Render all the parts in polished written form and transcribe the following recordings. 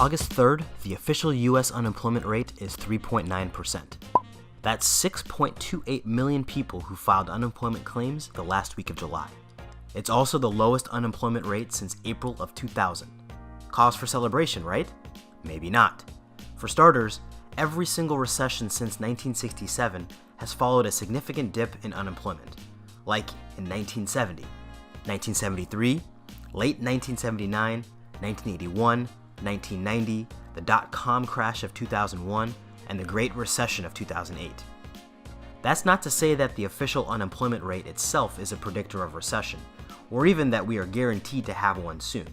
August 3rd, the official U.S. unemployment rate is 3.9%. That's 6.28 million people who filed unemployment claims the last week of July. It's also the lowest unemployment rate since April of 2000. Cause for celebration, right? Maybe not. For starters, every single recession since 1967 has followed a significant dip in unemployment, like in 1970, 1973, late 1979, 1981, 1990, the dot-com crash of 2001, and the Great Recession of 2008. That's not to say that the official unemployment rate itself is a predictor of recession, or even that we are guaranteed to have one soon.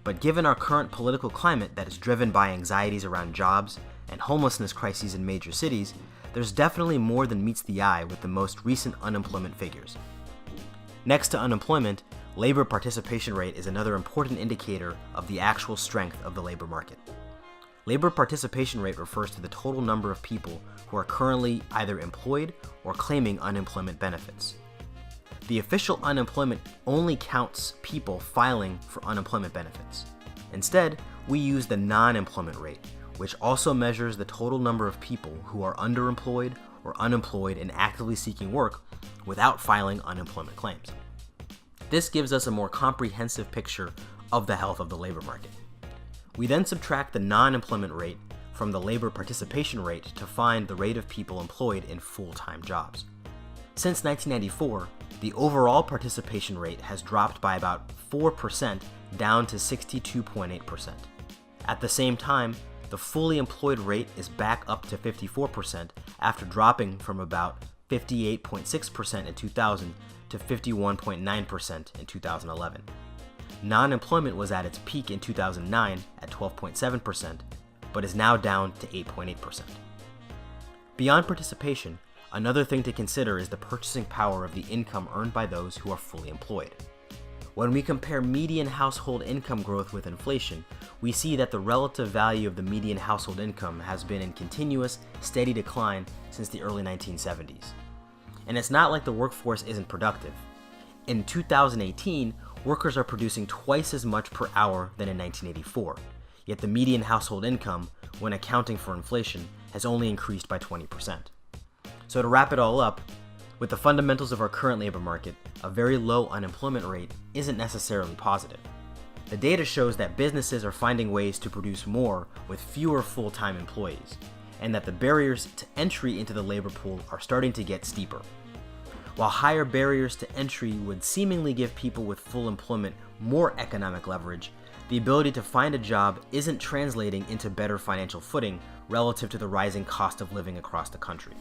But given our current political climate that is driven by anxieties around jobs and homelessness crises in major cities, there's definitely more than meets the eye with the most recent unemployment figures. Next to unemployment, labor participation rate is another important indicator of the actual strength of the labor market. Labor participation rate refers to the total number of people who are currently either employed or claiming unemployment benefits. The official unemployment only counts people filing for unemployment benefits. Instead, we use the non-employment rate, which also measures the total number of people who are underemployed or unemployed and actively seeking work without filing unemployment claims. This gives us a more comprehensive picture of the health of the labor market. We then subtract the non-employment rate from the labor participation rate to find the rate of people employed in full-time jobs. Since 1994, the overall participation rate has dropped by about 4% down to 62.8%. At the same time, the fully employed rate is back up to 54% after dropping from about 58.6% in 2000 to 51.9% in 2011. Non-employment was at its peak in 2009 at 12.7%, but is now down to 8.8%. Beyond participation, another thing to consider is the purchasing power of the income earned by those who are fully employed. When we compare median household income growth with inflation, we see that the relative value of the median household income has been in continuous, steady decline since the early 1970s. And it's not like the workforce isn't productive. In 2018, workers are producing twice as much per hour than in 1984, yet the median household income, when accounting for inflation, has only increased by 20%. So to wrap it all up, with the fundamentals of our current labor market, a very low unemployment rate isn't necessarily positive. The data shows that businesses are finding ways to produce more with fewer full-time employees, and that the barriers to entry into the labor pool are starting to get steeper. While higher barriers to entry would seemingly give people with full employment more economic leverage, the ability to find a job isn't translating into better financial footing relative to the rising cost of living across the country.